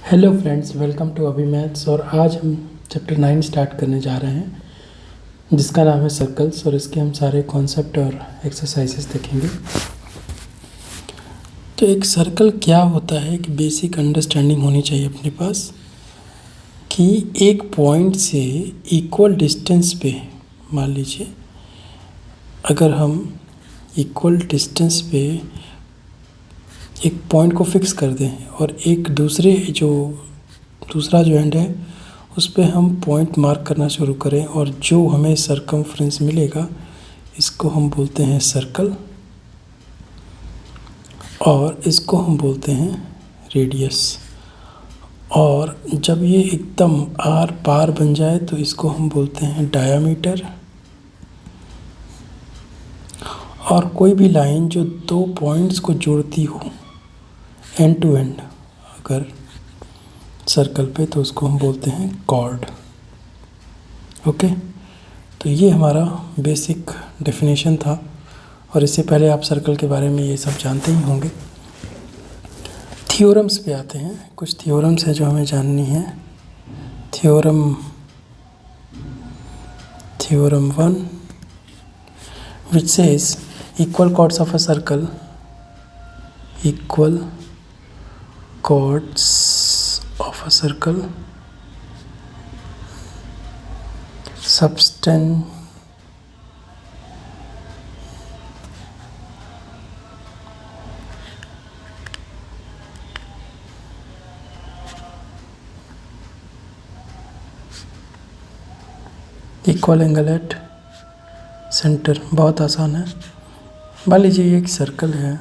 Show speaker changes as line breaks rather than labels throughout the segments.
Hello friends, welcome to अभी maths. और आज हम चैप्टर 9 स्टार्ट करने जा रहे हैं जिसका नाम है सर्कल्स, और इसके हम सारे कॉन्सेप्ट और एक्सरसाइजेस देखेंगे। तो एक सर्कल क्या होता है, एक बेसिक अंडरस्टैंडिंग होनी चाहिए अपने पास कि एक पॉइंट से इक्वल डिस्टेंस पे, मान लीजिए अगर हम इक्वल डिस्टेंस पे एक पॉइंट को फिक्स कर दें और एक दूसरा जो एंड है उस पे हम पॉइंट मार्क करना शुरू करें, और जो हमें सरकमफ्रेंस मिलेगा इसको हम बोलते हैं सर्कल, और इसको हम बोलते हैं रेडियस। और जब ये एकदम आर पार बन जाए तो इसको हम बोलते हैं डायामीटर। और कोई भी लाइन जो दो पॉइंट्स को जोड़ती हो एंड टू एंड अगर सर्कल पे, तो उसको हम बोलते हैं कॉर्ड। ओके, तो ये हमारा बेसिक डेफिनेशन था, और इससे पहले आप सर्कल के बारे में ये सब जानते ही होंगे। थ्योरम्स पे आते हैं। कुछ थ्योरम्स हैं जो हमें जाननी है। Theorem 1 which says equal chords of a circle subtend equal angle at centre. बहुत आसान है। मान लीजिए ये एक सर्कल है,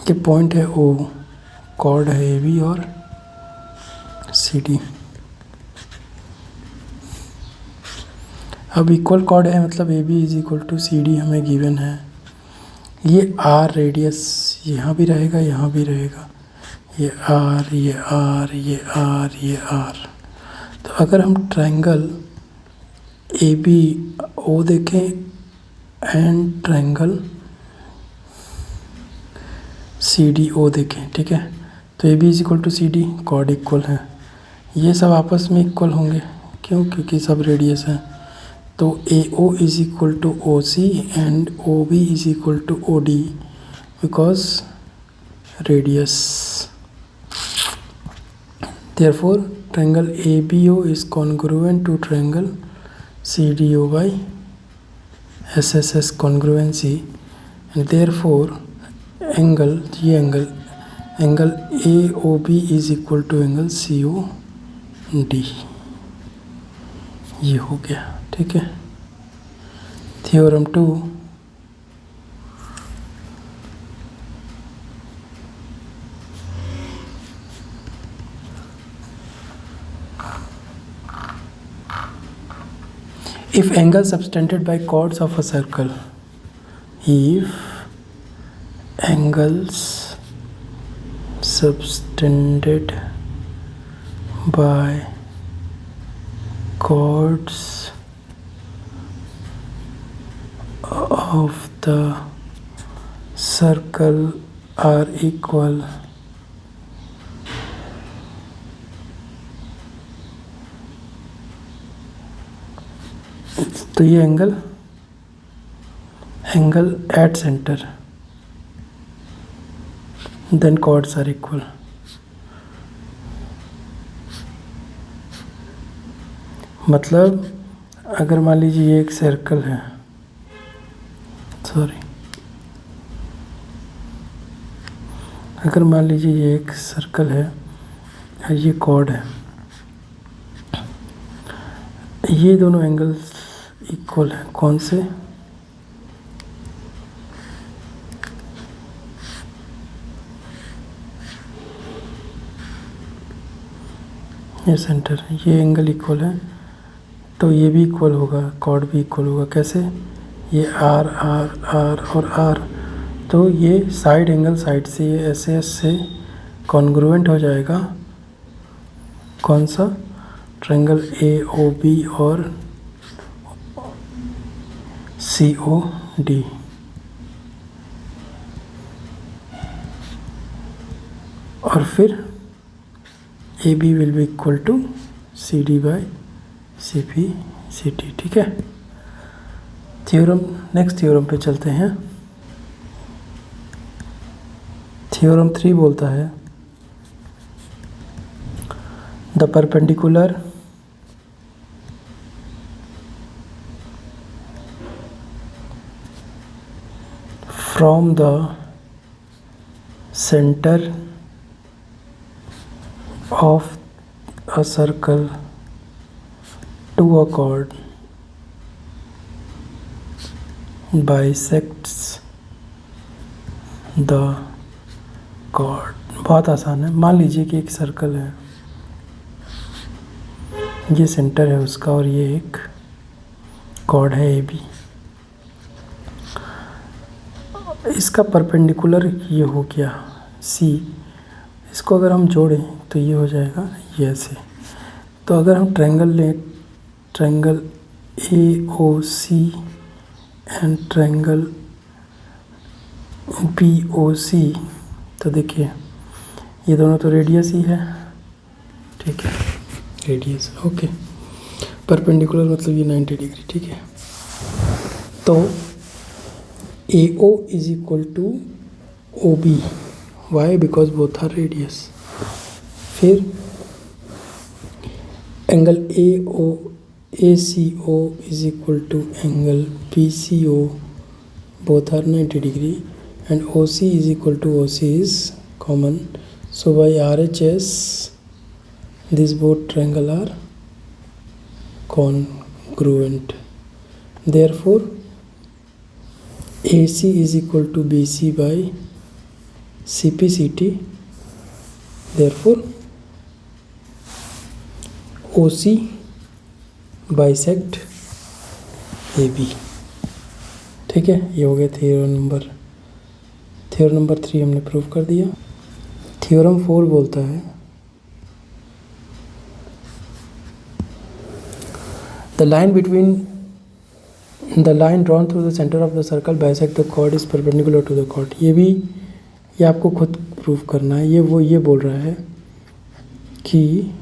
ये पॉइंट है ओ, कॉर्ड है ए बी और सी डी। अब इक्वल कॉर्ड है मतलब A B is equal to C D हमें गिवन है। ये आर रेडियस यहाँ भी रहेगा, यहाँ भी रहेगा। ये आर, ये आर, ये आर, ये आर। तो अगर हम ट्रायंगल ए बी ओ देखें and triangle C D O देखें, ठीक है, तो A B is equal to C D, chord equal है। ये सब आपस में इक्वल होंगे, क्यों? क्योंकि सब रेडियस हैं। तो A O is equal to O C and O B is equal to O D because radius. Therefore, triangle ABO is congruent to triangle CDO by SSS congruency, and therefore angle AOB is equal to angle COD। ये हो गया, ठीक है। Theorem 2, if angle subtended by chords of a circle, if angles subtended by chords of the circle are equal, तो ये angle at centre, then chords are equal. मतलब अगर मान लीजिए ये एक सर्कल है, अगर मान लीजिए ये एक सर्कल है और ये कॉर्ड है, ये दोनों एंगल्स इक्वल है। कौन से? ये सेंटर, ये एंगल इक्वल है, तो ये भी इक्वल होगा, कॉर्ड भी इक्वल होगा। कैसे? ये आर आर आर और आर, तो ये साइड एंगल साइड से, ये एस से कॉन्ग्रुएंट हो जाएगा। कौन सा? ट्रायंगल ए ओ बी और सी ओ डी। और फिर A B will be equal to C D by C P C T. ठीक है, थ्योरम, नेक्स्ट थ्योरम पे चलते हैं। थ्योरम 3 बोलता है the perpendicular from the centre of a circle to a chord bisects the chord। बहुत आसान है। मान लीजिए कि एक सर्कल है, ये सेंटर है उसका और ये एक कॉर्ड है ए बी। इसका परपेंडिकुलर ये हो गया सी, इसको अगर हम जोड़ें तो ये हो जाएगा ये ऐसे। तो अगर हम ट्रायंगल लें, triangle A O C and triangle B O C, तो देखिए ये दोनों तो रेडियस ही है। ठीक है, रेडियस ओके। परपेंडिकुलर मतलब ये 90 डिग्री। ठीक है, तो A O is equal to O B. Why? Because both are radius. फिर angle A C O is equal to angle B C O, both are 90 degree, and O C is equal to O C is common. So by R H S this both triangle are congruent. Therefore AC is equal to BC by CPCT. Therefore OC bisect AB। ठीक है, ये हो गया theorem number 3 हमने prove कर दिया। Theorem 4 बोलता है the line drawn through the center of the circle bisect the chord is perpendicular to the chord। ये आपको खुद प्रूफ करना है। ये बोल रहा है कि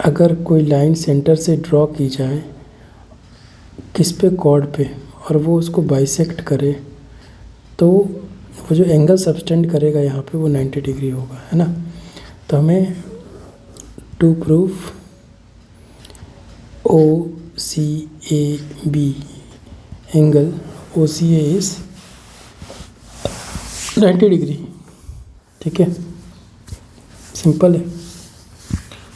अगर कोई लाइन सेंटर से ड्रॉ की जाए किस पे, कॉर्ड पे, और वो उसको बाइसेक्ट करे तो वो जो एंगल सबटेंड करेगा यहाँ पे वो 90 डिग्री होगा, है ना। तो हमें to proof O C A B angle O C A is 90 degree. ठीक है, सिंपल है।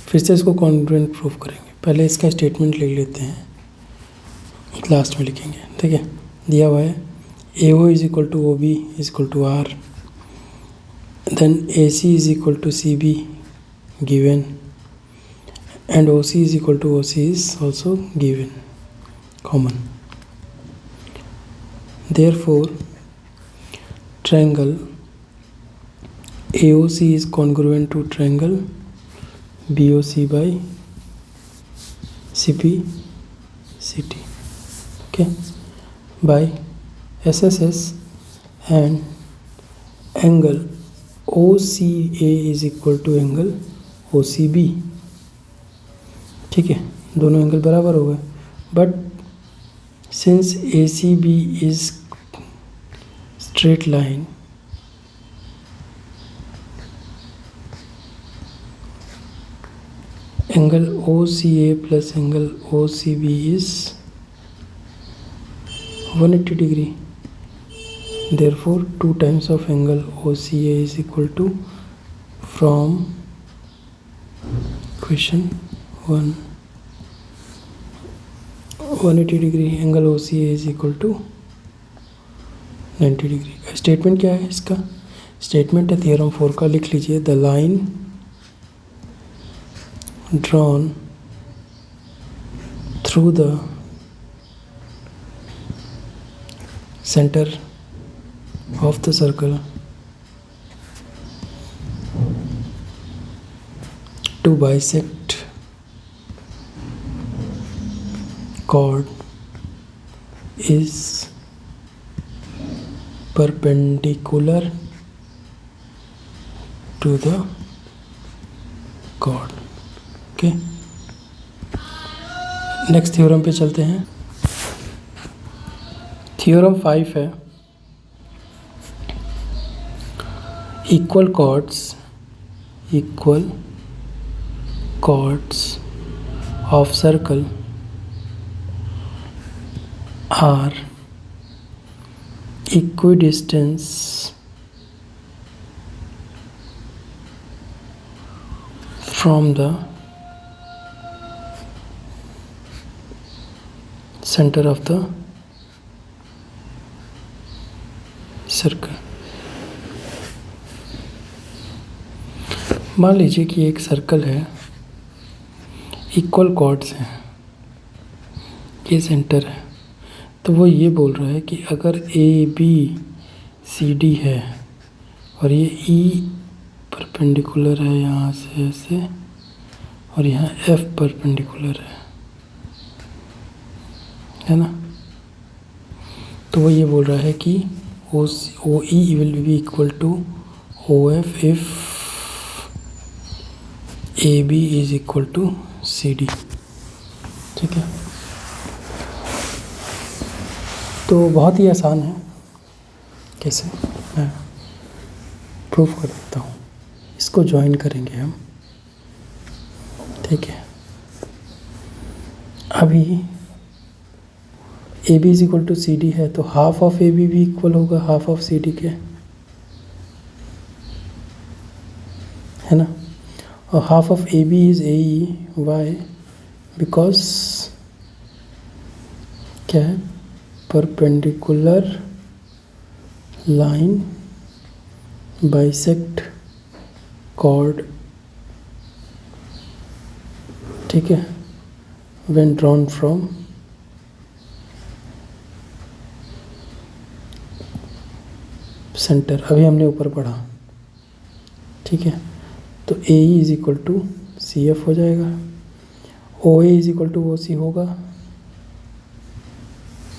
फिर से इसको कॉन्ग्रुएंट प्रूफ करेंगे। पहले इसका स्टेटमेंट लिख लेते हैं, लास्ट में लिखेंगे। ठीक है, दिया हुआ है A O is equal to O B is equal to R, then A C is equal to C B given, and OC is equal to OC is also given, common. Therefore triangle AOC is congruent to triangle BOC by CP CT, okay, by SSS, and angle OCA is equal to angle OCB। ठीक है, दोनों angle बराबर हो गए, but since A C B is straight line, angle O C A plus angle O C B is 180 degree. Therefore 2 times of angle O C A is equal to, from question 180 degree angle O C A is equal to 90 degree. Statement क्या है इसका? Statement है theorem 4 का, लिख लीजिए। The line drawn through the centre of the circle to bisect chord is perpendicular to the chord. Okay, next theorem पे चलते हैं। थ्योरम 5 है, equal chords of circle are equidistant from the center of the circle. मान लीजिए कि एक circle है, equal chords हैं, ये सेंटर है, तो वो ये बोल रहा है कि अगर ए बी सी डी है और ये ई परपेंडिकुलर है यहाँ से ऐसे, और यहाँ एफ परपेंडिकुलर है ना, तो वो ये बोल रहा है कि O E will be equal to O F if A B is equal to C D. ठीक है, तो बहुत ही आसान है, कैसे मैं प्रूफ कर देता हूँ। इसको ज्वाइन करेंगे हम। ठीक है, अभी A B is equal to C D है, तो हाफ ऑफ ए बी भी इक्वल होगा हाफ ऑफ सी डी के, है ना। और half of A B is A E, why, because क्या है, परपेंडिकुलर लाइन बाइसेक्ट कॉर्ड। ठीक है, व्हेन ड्रॉन फ्रॉम सेंटर। अभी हमने ऊपर पढ़ा। ठीक है, तो A E is equal to C F हो जाएगा, O A is equal to O C होगा।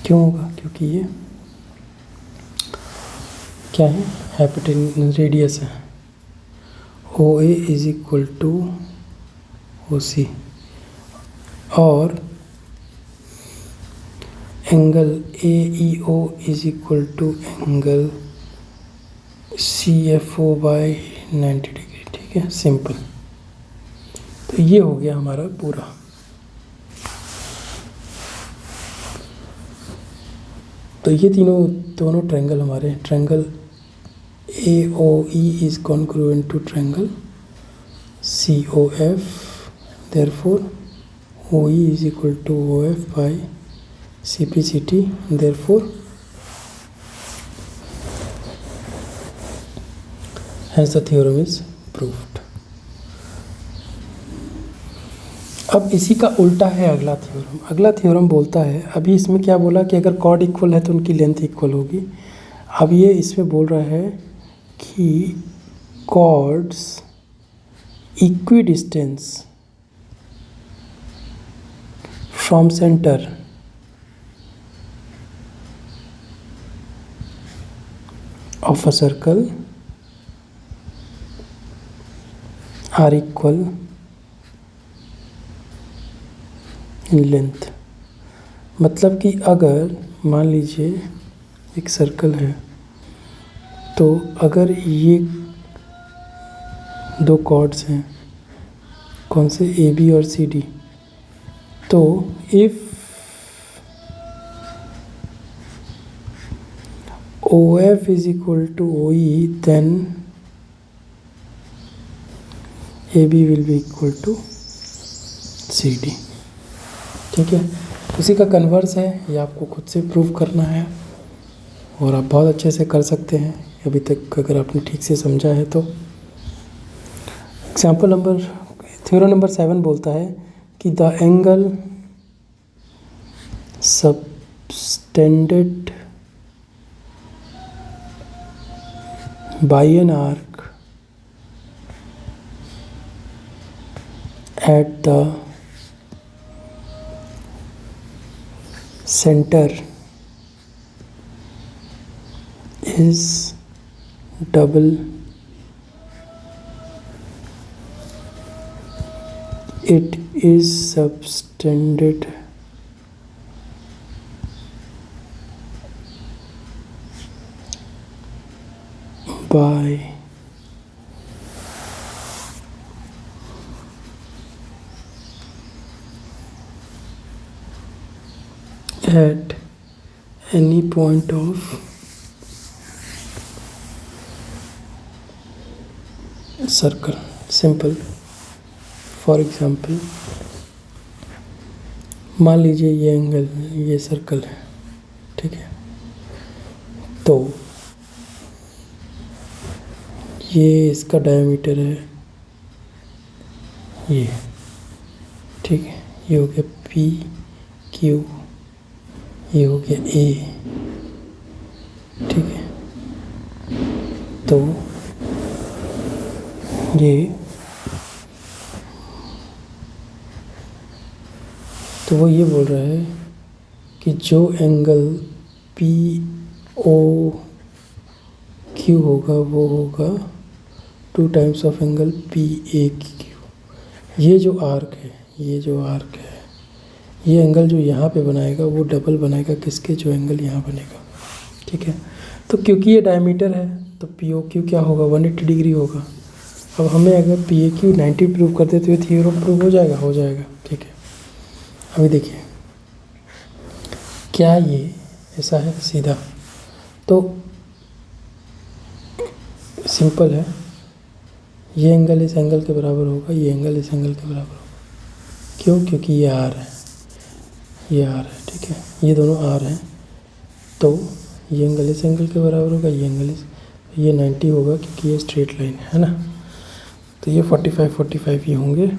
क्यों होगा, क्योंकि ये क्या है, हाइपोटेन्यूज रेडियस है। O A is equal to O C, और angle A E O is equal to angle C F O by 90 degree. ठीक है, सिंपल। तो ये हो गया हमारा पूरा। तो ये दोनों ट्रायंगल हमारे, triangle A O E is congruent to triangle C O F, therefore O E is equal to O F by C P C T, therefore hence the theorem is proved। अब इसी का उल्टा है अगला theorem. अगला theorem बोलता है, अभी इसमें क्या बोला कि अगर कॉर्ड इक्वल है तो उनकी लेंथ इक्वल होगी। अब ये इसमें बोल रहा है कि chords equidistance from centre of a circle are equal in length. मतलब कि अगर मान लीजिए एक सर्कल है, तो अगर ये दो कॉर्ड्स हैं, कौन से, ए बी और सी डी, तो if O F is equal to O E, then A B will be equal to C D. ठीक है, उसी का कन्वर्स है, ये आपको खुद से प्रूव करना है और आप बहुत अच्छे से कर सकते हैं अभी तक अगर आपने ठीक से समझा है तो। एग्जाम्पल नंबर, थ्योरम नंबर 7 बोलता है कि the angle subtended bye an arc at the center is double It is subtended by at any point of circle. Simple. For example मान लीजिए ये एंगल, ये सर्कल है, ठीक है, तो ये इसका डायमीटर है ये, ठीक है, ये हो गया पी क्यू, ये हो गया ए, ठीक है, तो ये, तो वो ये बोल रहा है कि जो एंगल पी ओ क्यू होगा वो होगा 2 times of angle P A Q. ये जो आर्क है, ये जो आर्क है, ये एंगल जो यहाँ पे बनाएगा वो डबल बनाएगा किसके, जो एंगल यहाँ बनेगा, ठीक है। तो क्योंकि ये डायमीटर है तो पी ओ क्यू क्या होगा, 180 डिग्री होगा। अब हमें अगर पी ए क्यू 90 प्रूव करते तो ये थ्योरम प्रूव हो जाएगा, ठीक है। अभी देखिए क्या ये ऐसा है सीधा, तो सिंपल है, ये एंगल इस एंगल के बराबर होगा, ये एंगल इस एंगल के बराबर होगा। क्यों? क्योंकि ये आर है, ये आर है, ठीक है, ये दोनों आर हैं, तो ये एंगल इस एंगल के बराबर होगा, ये एंगल इस, ये 90 होगा क्योंकि ये स्ट्रेट लाइन है ना। तो ये 45 ये होंगे,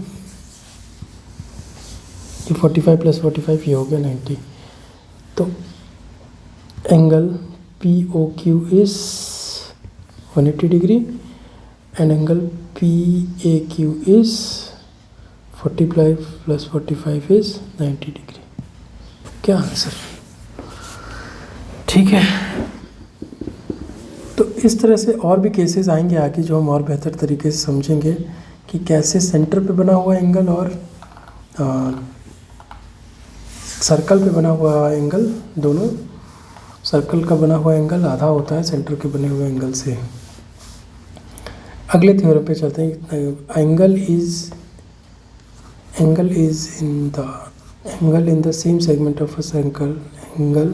ये 45 + 45 ये हो गया 90। तो angle P O Q is 180 degree and angle P A Q is 45 + 45 is 90 degree. क्या आंसर? ठीक है। तो इस तरह से और भी केसेस आएंगे आगे जो हम और बेहतर तरीके से समझेंगे कि कैसे सेंटर पे बना हुआ एंगल और सर्कल पे बना हुआ एंगल, दोनों, सर्कल का बना हुआ एंगल आधा होता है सेंटर के बने हुए एंगल से। अगले थ्योरम पे चलते हैं। Angle in the same segment of a circle, angle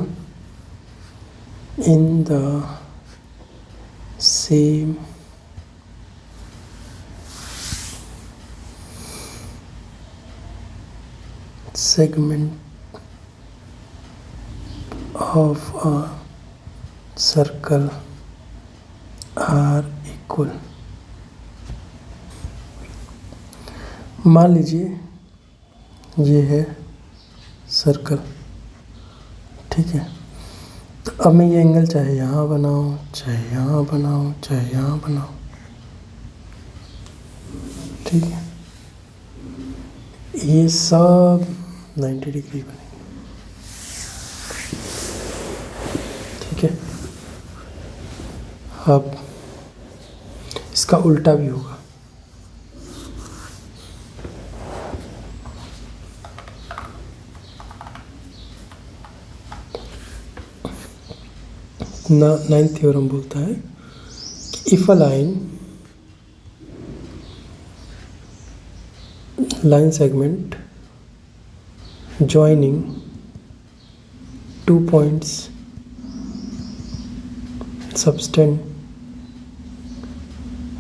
in the same segment of a circle are equal। मान लीजिए ये है सर्कल, ठीक है, तो अब मैं ये एंगल चाहे यहाँ बनाऊँ, चाहे यहाँ बनाऊँ, चाहे यहाँ बनाऊँ, ठीक है, ये सब 90 डिग्री बनेंगे, ठीक है। अब इसका उल्टा भी होगा, नाइन्थ थ्योरम बोलता है कि if a line segment joining 2 points subtend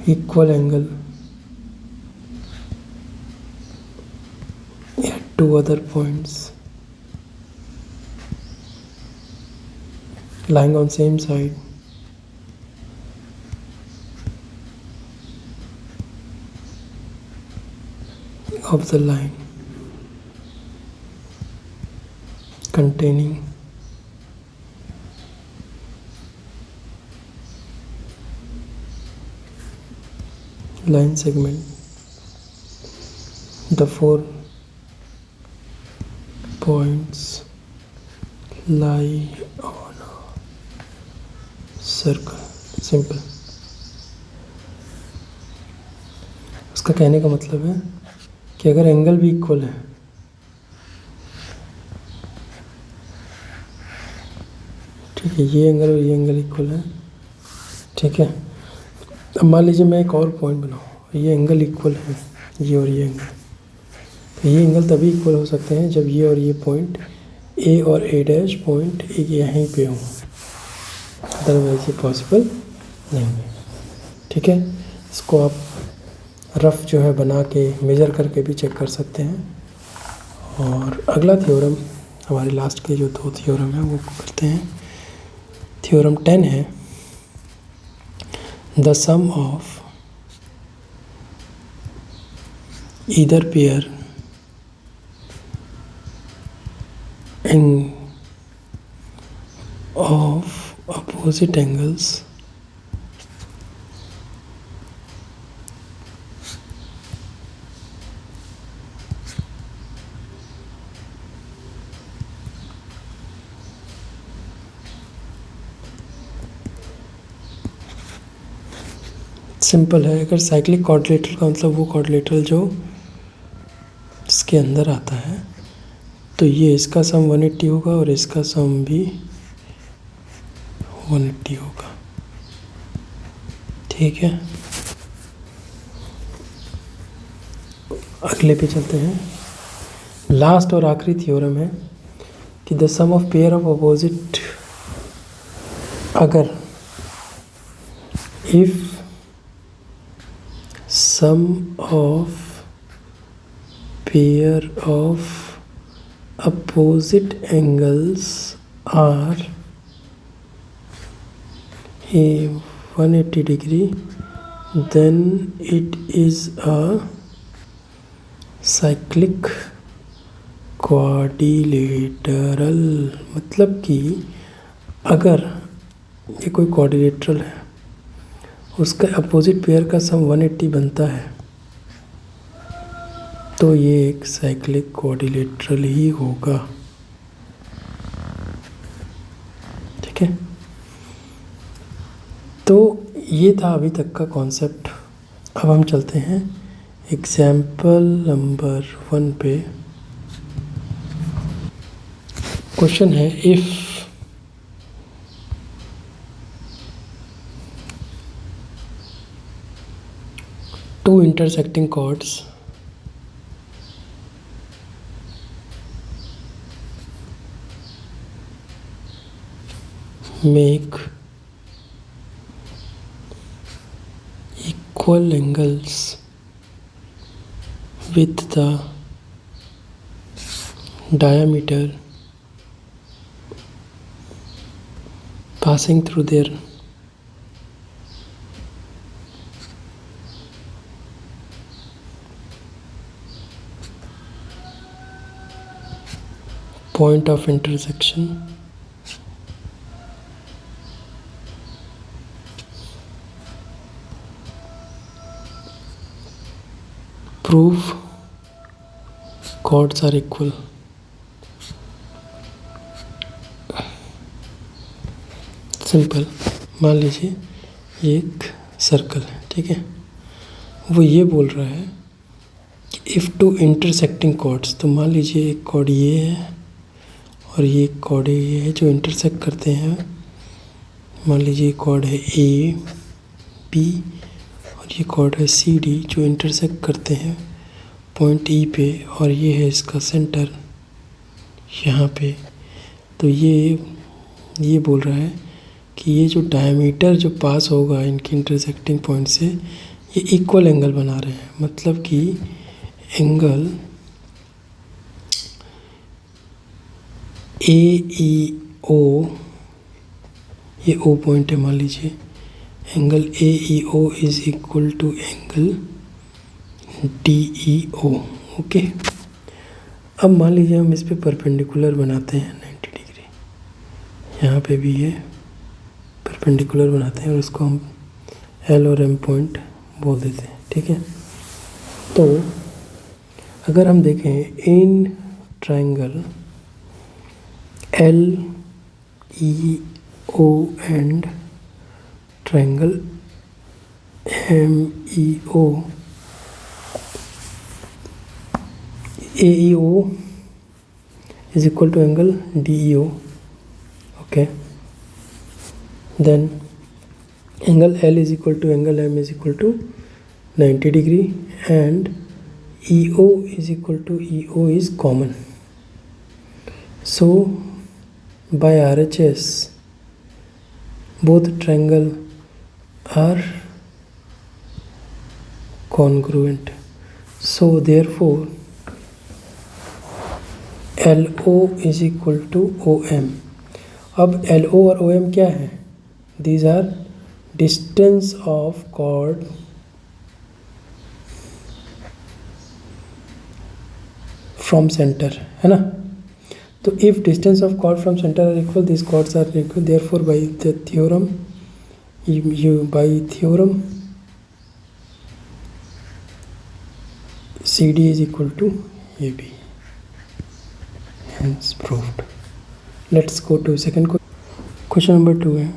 equal angle at 2 other points lying on same side, of the line containing line segment, the 4 points lie on a circle। Simple. उसका कहने का मतलब है कि अगर एंगल भी इक्वल है, ठीक है, ये एंगल और ये एंगल इक्वल है, ठीक है। अब मान लीजिए मैं एक और पॉइंट बनाऊँ, ये एंगल इक्वल है, ये और ये एंगल, तो ये एंगल तभी इक्वल हो सकते हैं जब ये और ये पॉइंट ए और ए डैश पॉइंट यहीं पे हों, अदरवाइज ये पॉसिबल नहीं है, ठीक है। इसको आप रफ जो है बना के मेजर करके भी चेक कर सकते हैं। और अगला थ्योरम, हमारे लास्ट के जो 2 थ्योरम है वो करते हैं। थ्योरम 10 है, the sum of either pair of opposite angles simple है। अगर साइक्लिक क्वाड्रिलेटरल का मतलब वो क्वाड्रिलेटरल जो इसके अंदर आता है, तो ये इसका सम 180 होगा और इसका सम भी 180 होगा, ठीक है। अगले पे चलते हैं। लास्ट और आखिरी थ्योरम है कि the sum of pair of opposite, अगर if sum of pair of opposite angles are a 180 degree, then it is a cyclic quadrilateral। मतलब कि अगर ये कोई क्वाड्रिलेटरल है, उसका अपोजिट पेयर का सम 180 बनता है, तो ये एक साइक्लिक क्वाड्रिलेटरल ही होगा, ठीक है। तो ये था अभी तक का कॉन्सेप्ट। अब हम चलते हैं एग्जाम्पल नंबर 1 पे। क्वेश्चन है, if two intersecting chords make equal angles with the diameter passing through their point of intersection, prove chords are equal। Simple, मान लीजिए ये एक सर्कल है, ठीक है। वो ये बोल रहा है कि इफ़ टू इंटरसेक्टिंग कॉर्ड्स, तो मान लीजिए एक कॉर्ड ये है और ये कॉर्ड ये है जो इंटरसेक्ट करते हैं। मान लीजिए कॉर्ड है ए बी और ये कॉर्ड है सी डी जो इंटरसेक्ट करते हैं पॉइंट ई पे, और ये है इसका सेंटर यहाँ पे। तो ये बोल रहा है कि ये जो डायमीटर जो पास होगा इनकी इंटरसेक्टिंग पॉइंट से, ये इक्वल एंगल बना रहे हैं। मतलब कि एंगल ए ई ओ, ये ओ पॉइंट है मान लीजिए, angle A E O is equal to angle D E O, okay. अब मान लीजिए हम इस पे परपेंडिकुलर बनाते हैं 90 डिग्री, यहाँ पे भी ये परपेंडिकुलर बनाते हैं और उसको हम एल और एम पॉइंट बोल देते हैं, ठीक है। तो अगर हम देखें in triangle L E O and triangle M E O, AEO is equal to angle DEO. Okay, then angle L is equal to angle M is equal to 90 degree, and EO is equal to EO is common. So by RHS both triangle are congruent. So therefore LO is equal to OM. अब LO और OM क्या है? These are distance of chord from center, है ना? तो if distance of chord from center are equal, these chords are equal. Therefore by the theorem, by theorem CD is equal to AB. Hence proved. Let's go to second question. Number 2 है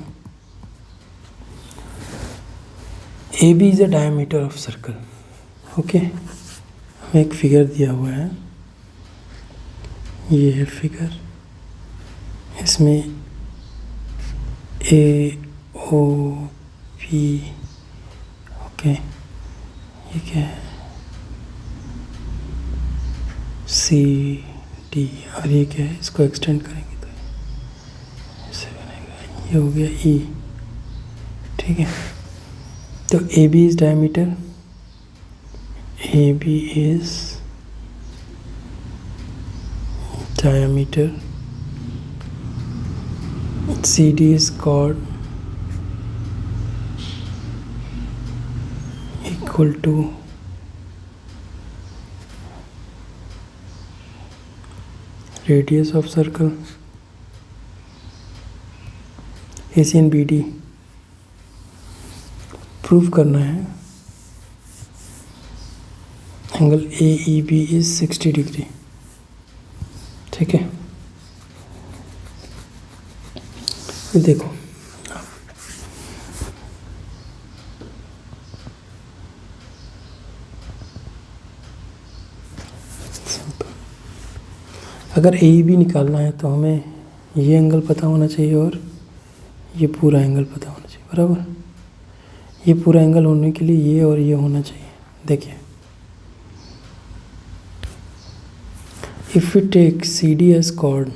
AB is the diameter of circle. Okay, हमें एक figure दिया हुआ है, ये है figure, इसमें AOP, okay, ये क्या है, CD, और ये क्या है, इसको एक्सटेंड करेंगे तो ऐसे बनेगा, ये हो गया E, ठीक है। तो AB is diameter, AB is diameter, CD is chord equal to radius of circle, AC and BD prove करना है। एंगल AEB इज 60 डिग्री, ठीक है। देखो अगर AEB निकालना है तो हमें ये एंगल पता होना चाहिए और ये पूरा एंगल पता होना चाहिए, बराबर। ये पूरा एंगल होने के लिए ये और ये होना चाहिए। देखिए, if we take CD as chord,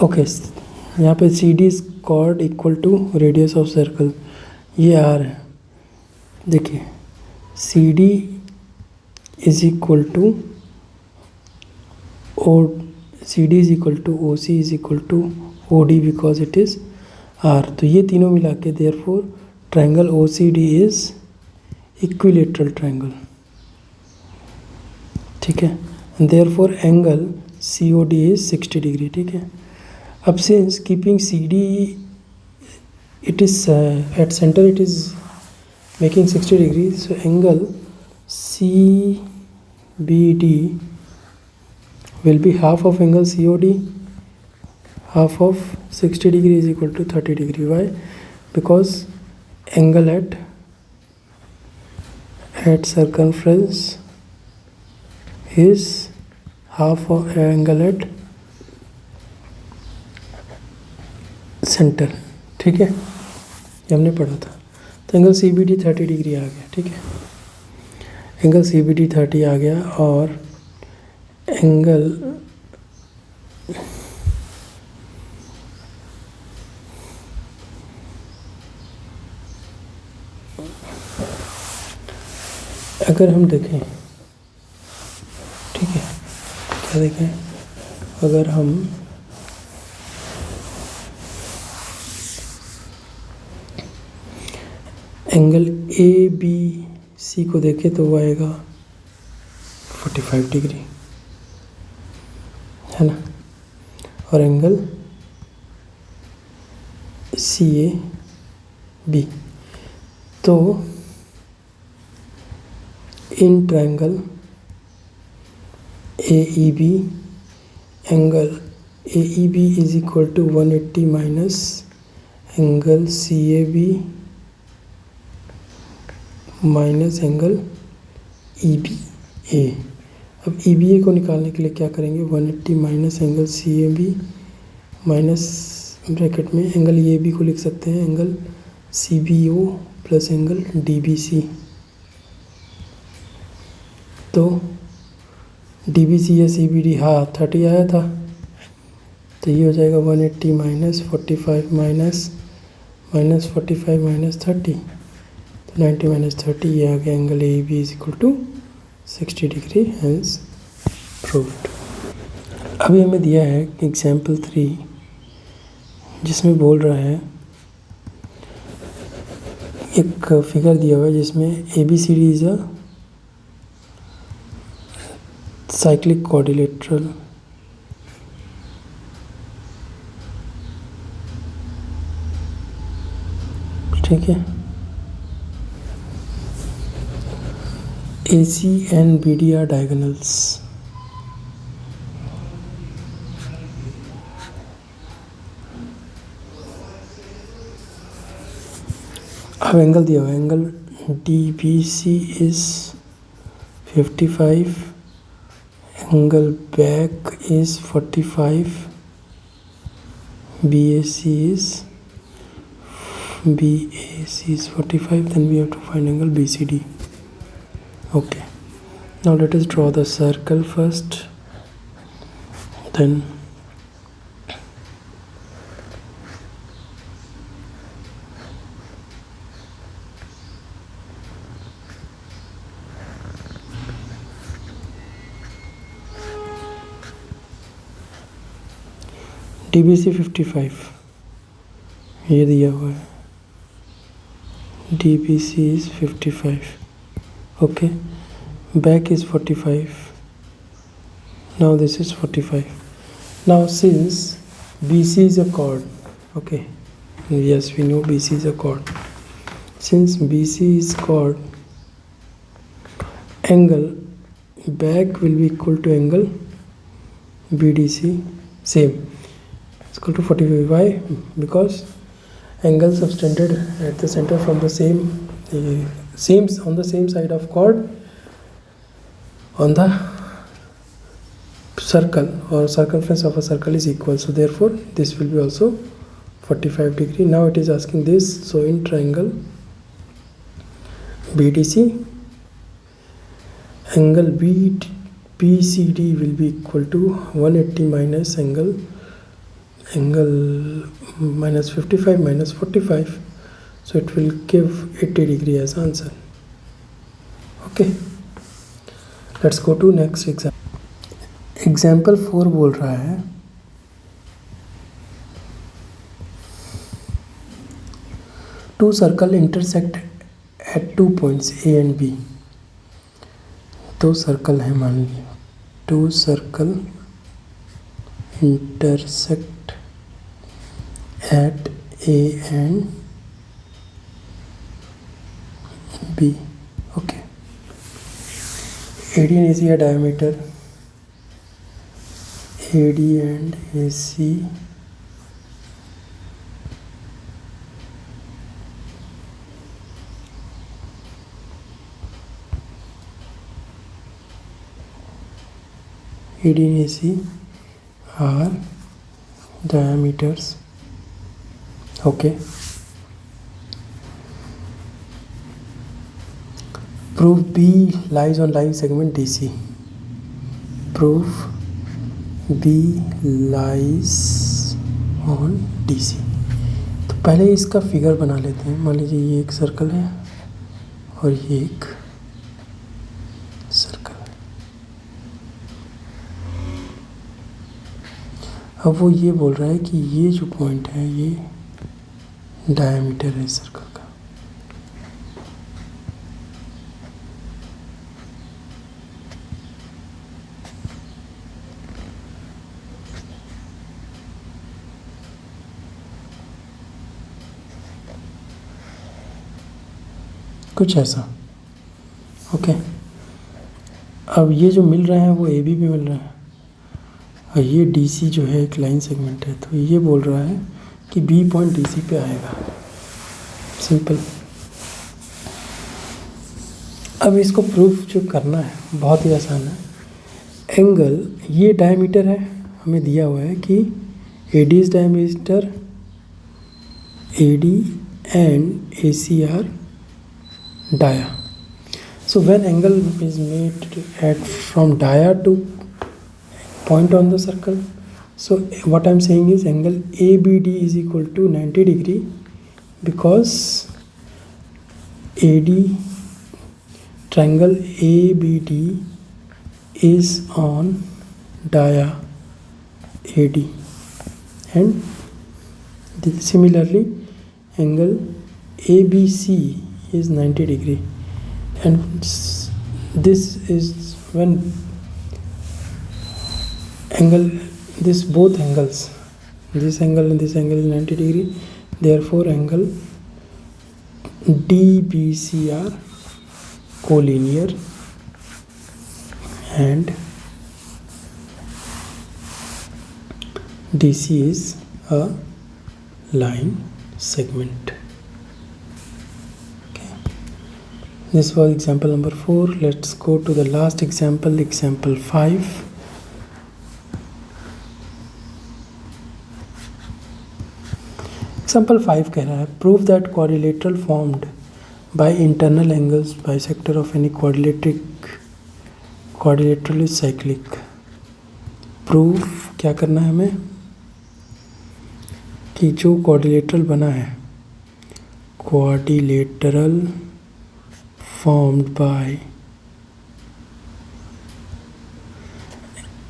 okay, यहाँ पे CD is chord equal to radius of circle, ये R है। देखिए CD is equal to CD is equal to OC is equal to OD because it is R। तो ये तीनों मिला के therefore triangle OCD is equilateral triangle, ठीक है। Therefore angle COD is 60 degree, ठीक है। अब since keeping CD it is at center it is making 60 degrees, so angle CBD will be half of angle COD. Half of 60 degree is equal to 30 degree. Why? Because angle at circumference is half of angle at centre, ठीक है, ये हमने पढ़ा था। तो angle CBD 30 degree आ गया, ठीक है। एंगल CBD 30 आ गया और एंगल अगर हम देखें, ठीक है, क्या देखें, अगर हम एंगल ए बी सी को देखें तो वो आएगा 45 डिग्री, है ना। और एंगल सी ए बी, तो in triangle A E B angle A E B is equal to 180 minus angle C A B minus angle E B A. अब ई बी ए को निकालने के लिए क्या करेंगे, 180 minus angle C A B minus bracket में angle A B को लिख सकते हैं angle C B O plus angle D B C. तो डी बी सी या सी बी डी, हाँ 30 आया था, तो ये हो जाएगा 180 माइनस 45 माइनस 45 माइनस 30, तो 90 माइनस 30, ये आ गया angle A B is equal to 60 degree, hence proved. अभी हमें दिया है एग्जाम्पल 3, जिसमें बोल रहा है एक फिगर दिया हुआ है जिसमें A B C D is a cyclic quadrilateral, ठीक है। A C and B D are diagonals. अब एंगल दिया हुआ है, angle D B C is 55, angle back is 45, B A C is 45, then we have to find angle BCD. Okay, now let us draw the circle first, then DBC 55 ये दिया हुआ है, DBC is 55, okay, back is 45, now this is 45. Now since BC is a chord, okay, yes we know BC is a chord, since BC is chord, angle back will be equal to angle BDC, same, it's equal to 45. Why? Because angles subtended at the center from the same on the same side of chord on the circle, or circumference of a circle is equal, so therefore this will be also 45 degree. Now it is asking this, so in triangle BDC, angle BCD will be equal to 180 minus angle minus 55 minus 45, so it will give 80 degree as answer. Okay, let's go to next example. Example 4 बोल रहा है two circle intersect at 2 points A and B. दो circle है, मान लीजिए two circle intersect at A and B. Okay, AD and AC are diameter, AD and AC AD and AC are diameters. Okay, prove B lies on line segment DC. Prove B lies on DC. तो पहले इसका figure बना लेते हैं। मान लीजिए ये एक सर्कल है और ये एक सर्कल है। अब वो ये बोल रहा है कि ये जो पॉइंट है ये डायमीटर है सर्कल का। कुछ ऐसा। ओके, अब ये जो मिल रहे हैं वो ए बी भी मिल रहा है, और ये डी सी जो है एक लाइन सेगमेंट है, तो ये बोल रहा है कि बी पॉइंट डी सी पे आएगा। सिंपल। अब इसको प्रूफ जो करना है बहुत ही आसान है। एंगल, ये डायमीटर है, हमें दिया हुआ है कि A D is diameter, A D and A C are dia. So when angle is made at from dia to point on the circle, so what I am saying is angle ABD is equal to 90 degree, because AD, triangle ABD is on dia AD, and similarly angle ABC is 90 degree, and this is when angle, this both angles, this angle and this angle is 90 degree, therefore angle DBC are collinear and DC is a line segment. This was example number 4. Let's go to the last example, example 5. Example 5 कह रहा है prove that quadrilateral formed by internal angles bisector of any quadrilateral is cyclic. Prove क्या करना है हमें कि जो quadrilateral बना है, quadrilateral formed by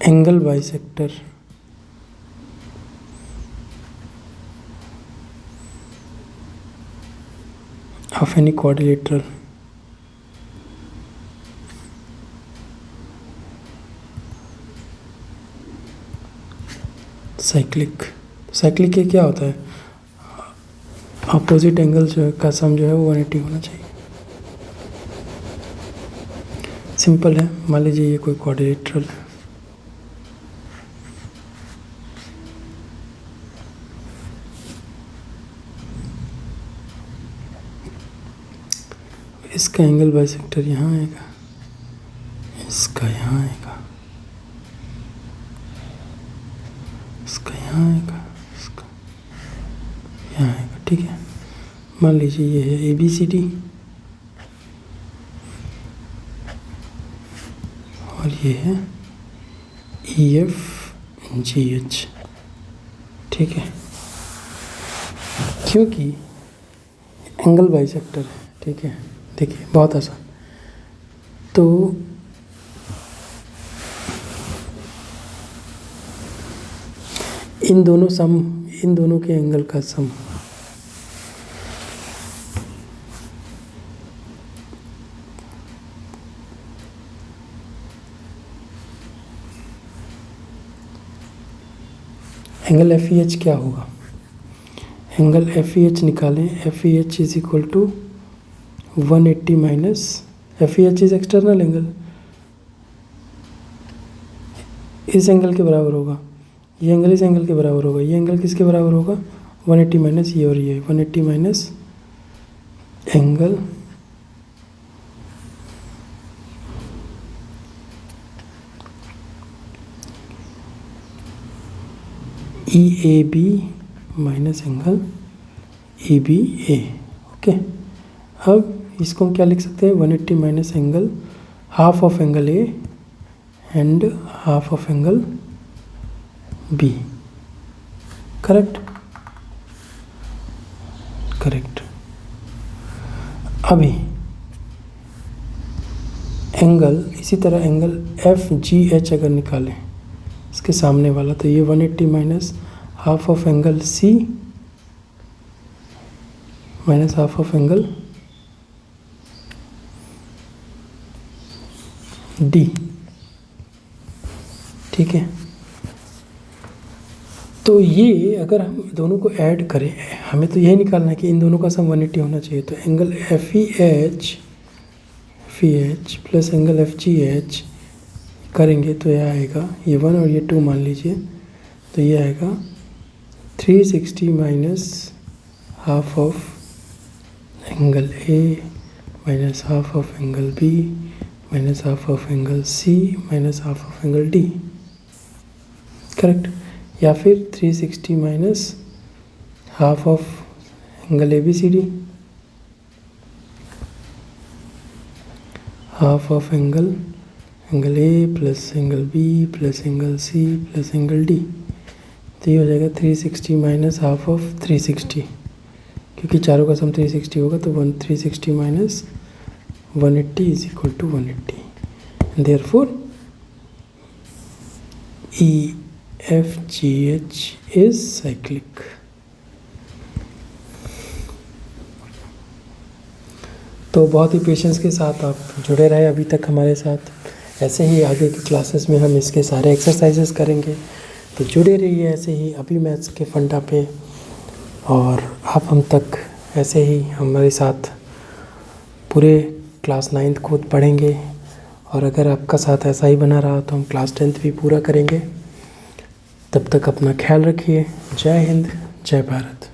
angle bisector of any quadrilateral cyclic. Cyclic के क्या होता है, अपोजिट एंगल जो है का सम जो है वो 180 होना चाहिए। सिंपल है। मान लीजिए ये कोई क्वाड्रिलेटरल है, इसका एंगल बाइसेक्टर यहाँ आएगा, इसका यहाँ आएगा, इसका यहाँ आएगा, इसका यहाँ आएगा। ठीक है, मान लीजिए ये है ए बी सी डी और ये है ई एफ जी एच। ठीक है, क्योंकि एंगल बाइसेक्टर है। ठीक है, देखिए बहुत आसान। तो इन दोनों के एंगल का sum angle F E H क्या होगा, एंगल एफ ई एच निकालें। F E H is equal to 180 minus, F E H is external angle, इस एंगल के बराबर होगा, ये एंगल इस एंगल के बराबर होगा, ये एंगल किसके बराबर होगा 180 माइनस ये और ये 180 minus angle E A B minus angle E B A. Okay, अब इसको हम क्या लिख सकते हैं, 180 minus angle half of angle A and half of angle B. Correct, correct. अभी एंगल, इसी तरह एंगल एफ जी एच अगर निकालें इसके सामने वाला, तो ये 180 minus half of angle C minus half of angle D. ठीक है, तो ये अगर हम दोनों को ऐड करें, हमें तो यही निकालना है कि इन दोनों का सम 180 होना चाहिए। तो angle F E H FEH plus angle FGH करेंगे तो यह आएगा, ये 1 और ये 2 मान लीजिए, तो ये आएगा 360 minus half of angle A minus half of angle B minus half of angle C minus half of angle D, correct. या फिर 360 minus half of angle ABCD, half of angle A plus angle B plus angle C plus angle D, तो ये हो जाएगा 360 minus half of 360, क्योंकि चारों का सम 360 होगा तो 360 minus 180 is equal to 180। Therefore EFGH is cyclic. तो बहुत ही पेशेंस के साथ आप जुड़े रहे अभी तक हमारे साथ। ऐसे ही आगे की क्लासेस में हम इसके सारे एक्सरसाइजेस करेंगे, तो जुड़े रहिए ऐसे ही अभी मैथ्स के फंडा पे, और आप हम तक ऐसे ही हमारे साथ पूरे क्लास 9th को पढ़ेंगे। और अगर आपका साथ ऐसा ही बना रहा तो हम क्लास 10th भी पूरा करेंगे। तब तक अपना ख्याल रखिए। जय हिंद, जय भारत।